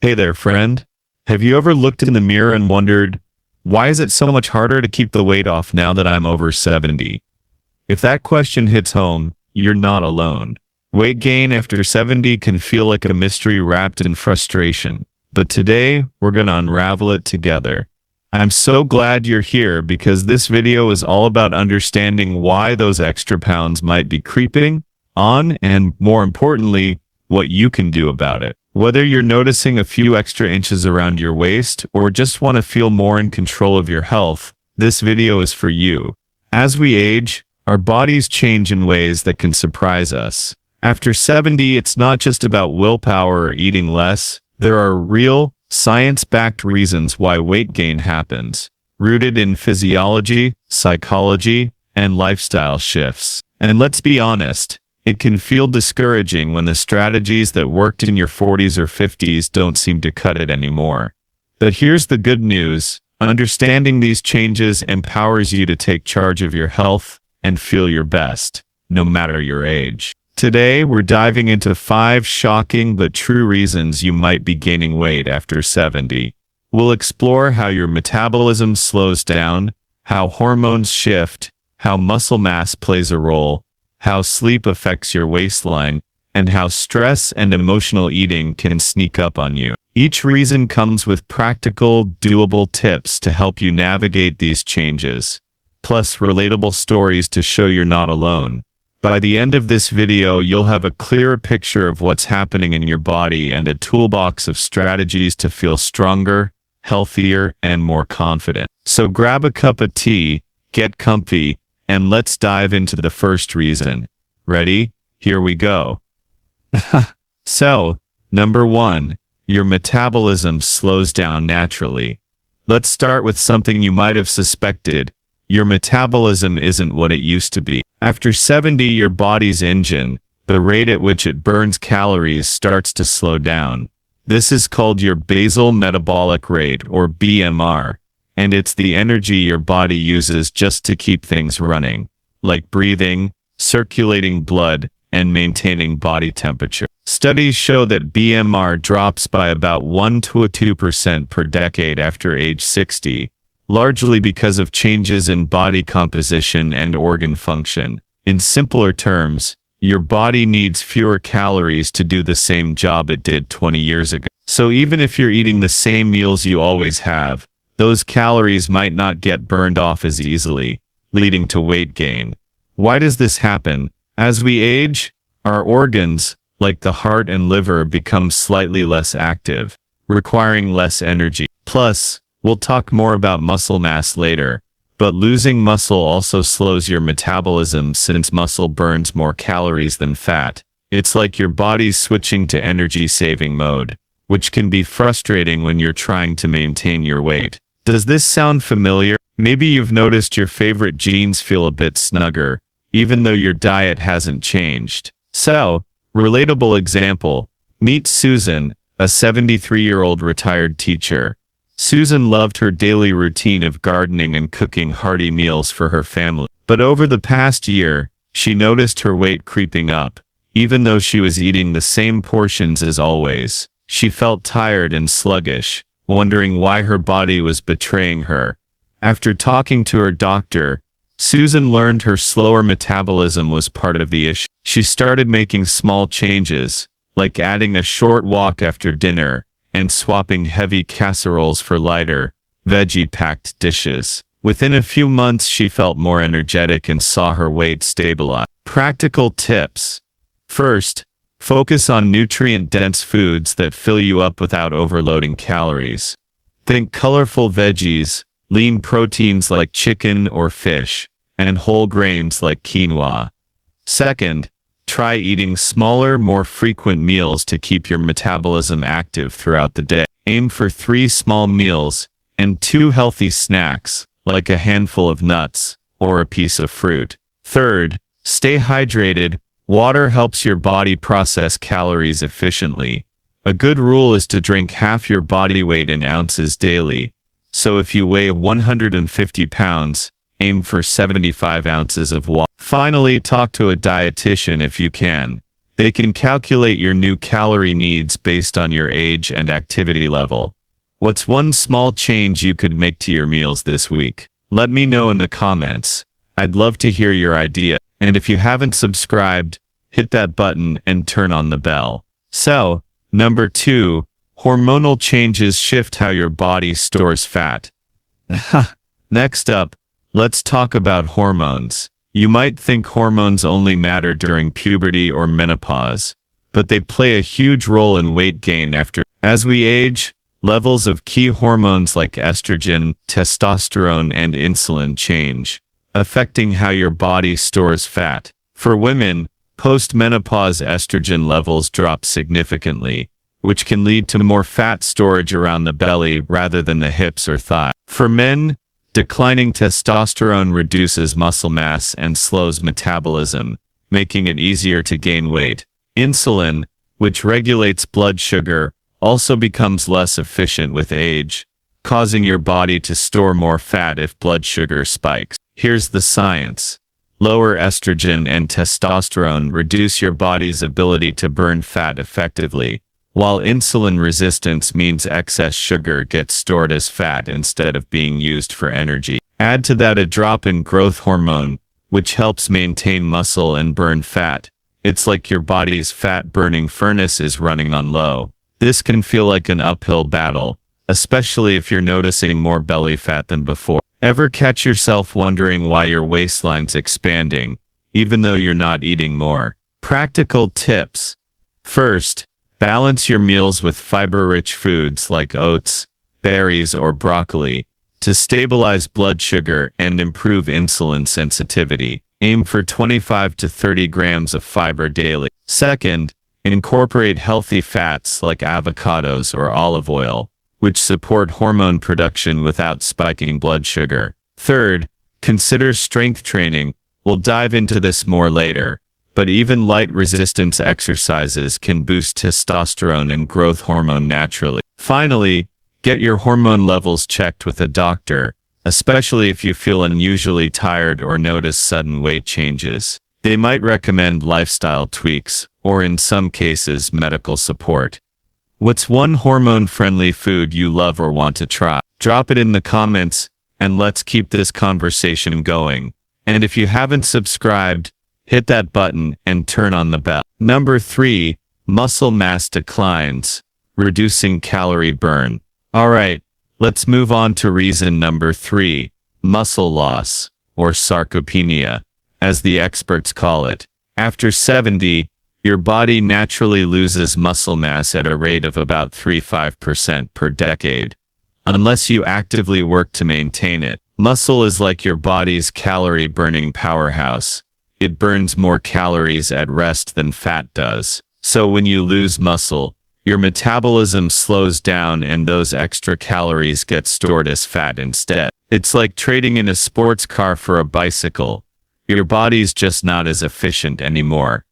Hey there, friend. Have you ever looked in the mirror and wondered, why is it so much harder to keep the weight off now that I'm over 70? If that question hits home, you're not alone. Weight gain after 70 can feel like a mystery wrapped in frustration, but today we're going to unravel it together. I'm so glad you're here because this video is all about understanding why those extra pounds might be creeping on and, more importantly, what you can do about it. Whether you're noticing a few extra inches around your waist or just want to feel more in control of your health, this video is for you. As we age, our bodies change in ways that can surprise us. After 70, it's not just about willpower or eating less. There are real, science-backed reasons why weight gain happens, rooted in physiology, psychology, and lifestyle shifts. And let's be honest, it can feel discouraging when the strategies that worked in your 40s or 50s don't seem to cut it anymore. But here's the good news. Understanding these changes empowers you to take charge of your health and feel your best, no matter your age. Today, we're diving into 5 shocking but true reasons you might be gaining weight after 70. We'll explore how your metabolism slows down, how hormones shift, how muscle mass plays a role, how sleep affects your waistline, and how stress and emotional eating can sneak up on you. Each reason comes with practical, doable tips to help you navigate these changes, plus relatable stories to show you're not alone. By the end of this video, you'll have a clearer picture of what's happening in your body and a toolbox of strategies to feel stronger, healthier, and more confident. So grab a cup of tea, get comfy, and let's dive into the first reason. Ready? Here we go. So, number 1, your metabolism slows down naturally. Let's start with something you might have suspected. Your metabolism isn't what it used to be. After 70, your body's engine, the rate at which it burns calories, starts to slow down. This is called your basal metabolic rate, or BMR. And it's the energy your body uses just to keep things running, like breathing, circulating blood, and maintaining body temperature. Studies show that BMR drops by about 1 to 2% per decade after age 60, largely because of changes in body composition and organ function. In simpler terms, your body needs fewer calories to do the same job it did 20 years ago. So even if you're eating the same meals you always have, those calories might not get burned off as easily, leading to weight gain. Why does this happen? As we age, our organs, like the heart and liver, become slightly less active, requiring less energy. Plus, we'll talk more about muscle mass later, but losing muscle also slows your metabolism since muscle burns more calories than fat. It's like your body's switching to energy-saving mode, which can be frustrating when you're trying to maintain your weight. Does this sound familiar? Maybe you've noticed your favorite jeans feel a bit snugger, even though your diet hasn't changed. So, relatable example, meet Susan, a 73-year-old retired teacher. Susan loved her daily routine of gardening and cooking hearty meals for her family. But over the past year, she noticed her weight creeping up. Even though she was eating the same portions as always, she felt tired and sluggish, wondering why her body was betraying her. After talking to her doctor, Susan learned her slower metabolism was part of the issue. She started making small changes, like adding a short walk after dinner and swapping heavy casseroles for lighter, veggie-packed dishes. Within a few months, she felt more energetic and saw her weight stabilize. Practical tips. First, focus on nutrient-dense foods that fill you up without overloading calories. Think colorful veggies, lean proteins like chicken or fish, and whole grains like quinoa. Second, try eating smaller, more frequent meals to keep your metabolism active throughout the day. Aim for 3 small meals and 2 healthy snacks, like a handful of nuts or a piece of fruit. Third, stay hydrated. Water helps your body process calories efficiently. A good rule is to drink half your body weight in ounces daily. So if you weigh 150 pounds, aim for 75 ounces of water. Finally, talk to a dietitian if you can. They can calculate your new calorie needs based on your age and activity level. What's one small change you could make to your meals this week? Let me know in the comments. I'd love to hear your idea. And if you haven't subscribed, hit that button and turn on the bell. So, number 2, hormonal changes shift how your body stores fat. Next up, let's talk about hormones. You might think hormones only matter during puberty or menopause, but they play a huge role in weight gain after. As we age, levels of key hormones like estrogen, testosterone, and insulin change, affecting how your body stores fat. For women, post-menopause estrogen levels drop significantly, which can lead to more fat storage around the belly rather than the hips or thighs. For men, declining testosterone reduces muscle mass and slows metabolism, making it easier to gain weight. Insulin, which regulates blood sugar, also becomes less efficient with age, causing your body to store more fat if blood sugar spikes. Here's the science. Lower estrogen and testosterone reduce your body's ability to burn fat effectively, while insulin resistance means excess sugar gets stored as fat instead of being used for energy. Add to that a drop in growth hormone, which helps maintain muscle and burn fat. It's like your body's fat-burning furnace is running on low. This can feel like an uphill battle, especially if you're noticing more belly fat than before. Ever catch yourself wondering why your waistline's expanding, even though you're not eating more? Practical tips. First, balance your meals with fiber-rich foods like oats, berries, or broccoli to stabilize blood sugar and improve insulin sensitivity. Aim for 25 to 30 grams of fiber daily. Second, incorporate healthy fats like avocados or olive oil, which support hormone production without spiking blood sugar. Third, consider strength training. We'll dive into this more later, but even light resistance exercises can boost testosterone and growth hormone naturally. Finally, get your hormone levels checked with a doctor, especially if you feel unusually tired or notice sudden weight changes. They might recommend lifestyle tweaks, or in some cases, medical support. What's one hormone-friendly food you love or want to try? Drop it in the comments, and let's keep this conversation going. And if you haven't subscribed, hit that button and turn on the bell. Number 3, muscle mass declines, reducing calorie burn. Alright, let's move on to reason number 3, muscle loss, or sarcopenia, as the experts call it. After 70, your body naturally loses muscle mass at a rate of about 3–5% per decade, unless you actively work to maintain it. Muscle is like your body's calorie-burning powerhouse. It burns more calories at rest than fat does. So when you lose muscle, your metabolism slows down and those extra calories get stored as fat instead. It's like trading in a sports car for a bicycle. Your body's just not as efficient anymore.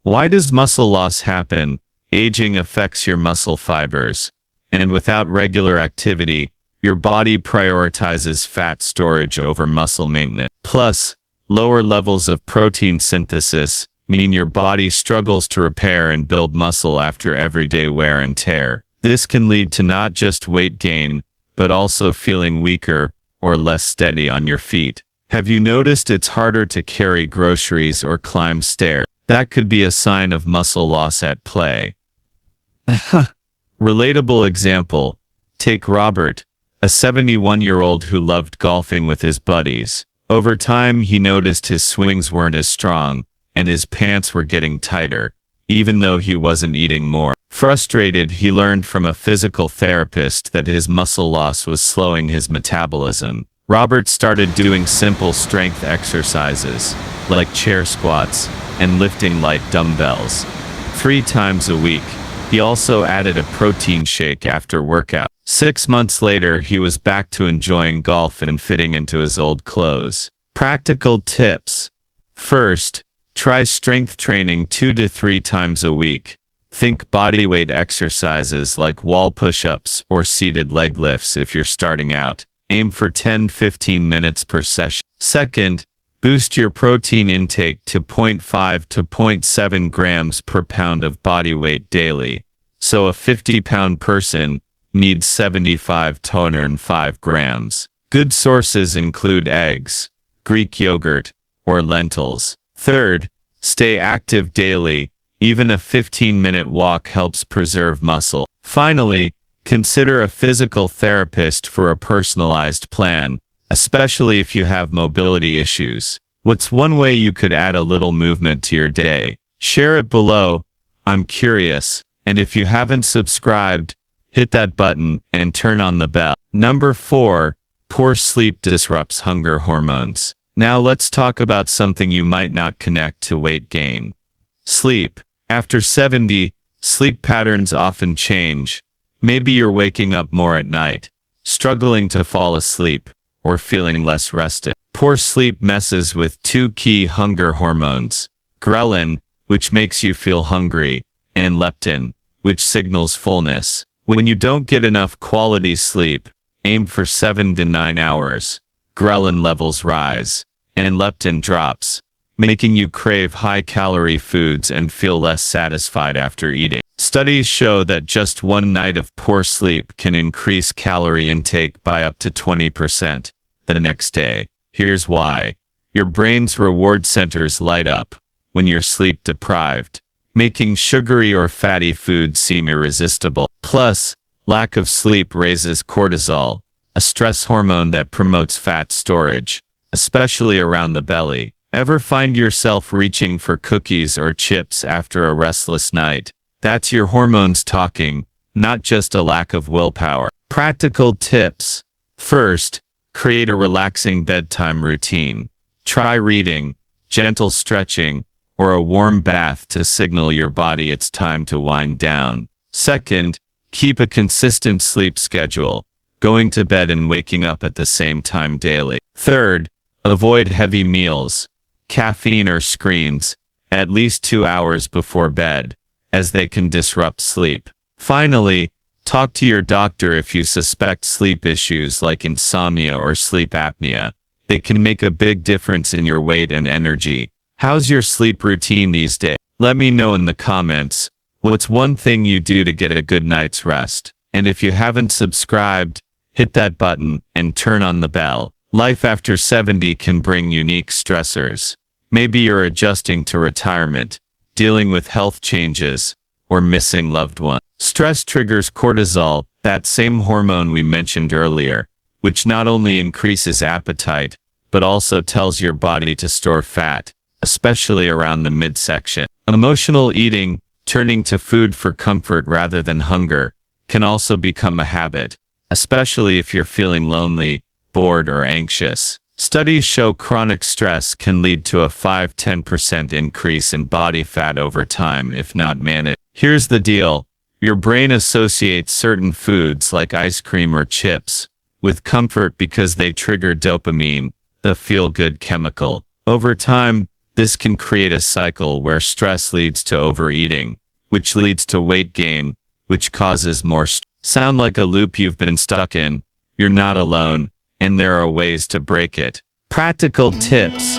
Why does muscle loss happen? Aging affects your muscle fibers, and without regular activity, your body prioritizes fat storage over muscle maintenance. Plus, lower levels of protein synthesis mean your body struggles to repair and build muscle after everyday wear and tear. This can lead to not just weight gain, but also feeling weaker or less steady on your feet. Have you noticed it's harder to carry groceries or climb stairs? That could be a sign of muscle loss at play. Relatable example. Take Robert, a 71-year-old who loved golfing with his buddies. Over time, he noticed his swings weren't as strong, and his pants were getting tighter, even though he wasn't eating more. Frustrated, he learned from a physical therapist that his muscle loss was slowing his metabolism. Robert started doing simple strength exercises, like chair squats and lifting light dumbbells 3 times a week. He also added a protein shake after workout. 6 months later, he was back to enjoying golf and fitting into his old clothes. Practical tips. First, try strength training 2 to 3 times a week. Think bodyweight exercises like wall push-ups or seated leg lifts if you're starting out. Aim for 10–15 minutes per session. Second, Boost your protein intake to 0.5 to 0.7 grams per pound of body weight daily. So a 50-pound person needs 75 to 105 grams. Good sources include eggs, Greek yogurt, or lentils. Third, stay active daily. Even a 15-minute walk helps preserve muscle. Finally, consider a physical therapist for a personalized plan, especially if you have mobility issues. What's one way you could add a little movement to your day? Share it below. I'm curious. And if you haven't subscribed, hit that button and turn on the bell. Number 4, poor sleep disrupts hunger hormones. Now let's talk about something you might not connect to weight gain. Sleep. After 70, sleep patterns often change. Maybe you're waking up more at night, struggling to fall asleep, or feeling less rested. Poor sleep messes with two key hunger hormones, ghrelin, which makes you feel hungry, and leptin, which signals fullness. When you don't get enough quality sleep, aim for 7 to 9 hours. Ghrelin levels rise, and leptin drops, making you crave high-calorie foods and feel less satisfied after eating. Studies show that just one night of poor sleep can increase calorie intake by up to 20% the next day. Here's why. Your brain's reward centers light up when you're sleep deprived, making sugary or fatty foods seem irresistible. Plus, lack of sleep raises cortisol, a stress hormone that promotes fat storage, especially around the belly. Ever find yourself reaching for cookies or chips after a restless night? That's your hormones talking, not just a lack of willpower. Practical tips. First, create a relaxing bedtime routine. Try reading, gentle stretching, or a warm bath to signal your body it's time to wind down. Second, keep a consistent sleep schedule, going to bed and waking up at the same time daily. Third, avoid heavy meals, caffeine or screens, at least 2 hours before bed, as they can disrupt sleep. Finally, talk to your doctor if you suspect sleep issues like insomnia or sleep apnea. They can make a big difference in your weight and energy. How's your sleep routine these days? Let me know in the comments. What's one thing you do to get a good night's rest? And if you haven't subscribed, hit that button and turn on the bell. Life after 70 can bring unique stressors. Maybe you're adjusting to retirement, dealing with health changes, or missing loved ones. Stress triggers cortisol, that same hormone we mentioned earlier, which not only increases appetite, but also tells your body to store fat, especially around the midsection. Emotional eating, turning to food for comfort rather than hunger, can also become a habit, especially if you're feeling lonely, bored, or anxious. Studies show chronic stress can lead to a 5–10% increase in body fat over time if not managed. Here's the deal. Your brain associates certain foods like ice cream or chips with comfort because they trigger dopamine, the feel-good chemical. Over time, this can create a cycle where stress leads to overeating, which leads to weight gain, which causes more stress. Sound like a loop you've been stuck in? You're not alone, and there are ways to break it. Practical tips.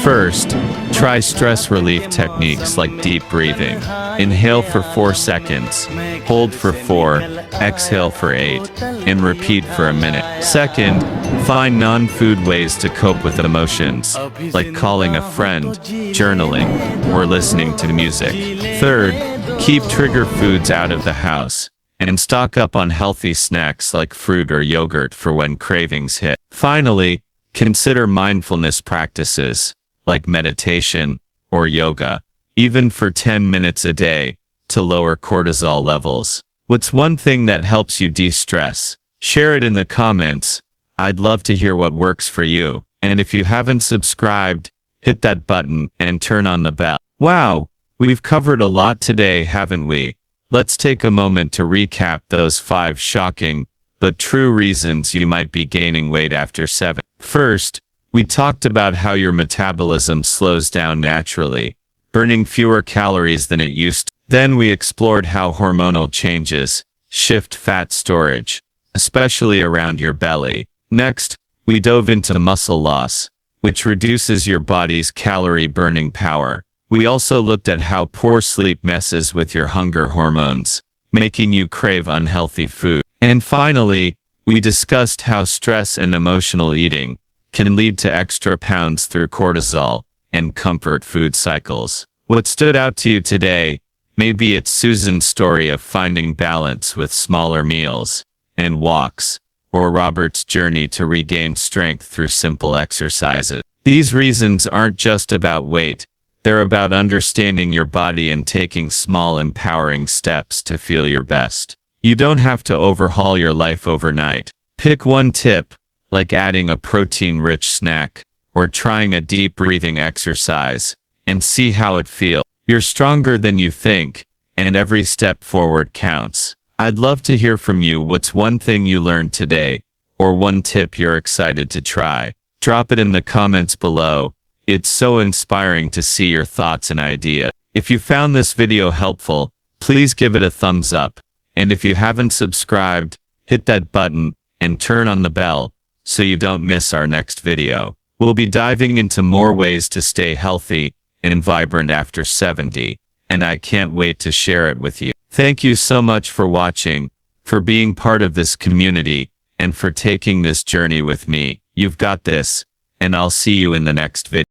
First, try stress relief techniques like deep breathing. Inhale for 4 seconds, hold for 4, exhale for 8, and repeat for a minute. Second, find non-food ways to cope with emotions, like calling a friend, journaling, or listening to music. Third, keep trigger foods out of the house, and stock up on healthy snacks like fruit or yogurt for when cravings hit. Finally, consider mindfulness practices, like meditation or yoga, even for 10 minutes a day, to lower cortisol levels. What's one thing that helps you de-stress? Share it in the comments. I'd love to hear what works for you. And if you haven't subscribed, hit that button and turn on the bell. Wow, we've covered a lot today, haven't we? Let's take a moment to recap those 5 shocking but true reasons you might be gaining weight after 7. First, we talked about how your metabolism slows down naturally, burning fewer calories than it used to. Then we explored how hormonal changes shift fat storage, especially around your belly. Next, we dove into muscle loss, which reduces your body's calorie burning power. We also looked at how poor sleep messes with your hunger hormones, making you crave unhealthy food. And finally, we discussed how stress and emotional eating can lead to extra pounds through cortisol and comfort food cycles. What stood out to you today? Maybe it's Susan's story of finding balance with smaller meals and walks, or Robert's journey to regain strength through simple exercises. These reasons aren't just about weight. They're about understanding your body and taking small, empowering steps to feel your best. You don't have to overhaul your life overnight. Pick one tip, like adding a protein-rich snack, or trying a deep breathing exercise, and see how it feels. You're stronger than you think, and every step forward counts. I'd love to hear from you. What's one thing you learned today, or one tip you're excited to try? Drop it in the comments below. It's so inspiring to see your thoughts and ideas. If you found this video helpful, please give it a thumbs up. And if you haven't subscribed, hit that button and turn on the bell so you don't miss our next video. We'll be diving into more ways to stay healthy and vibrant after 70, and I can't wait to share it with you. Thank you so much for watching, for being part of this community, and for taking this journey with me. You've got this, and I'll see you in the next video.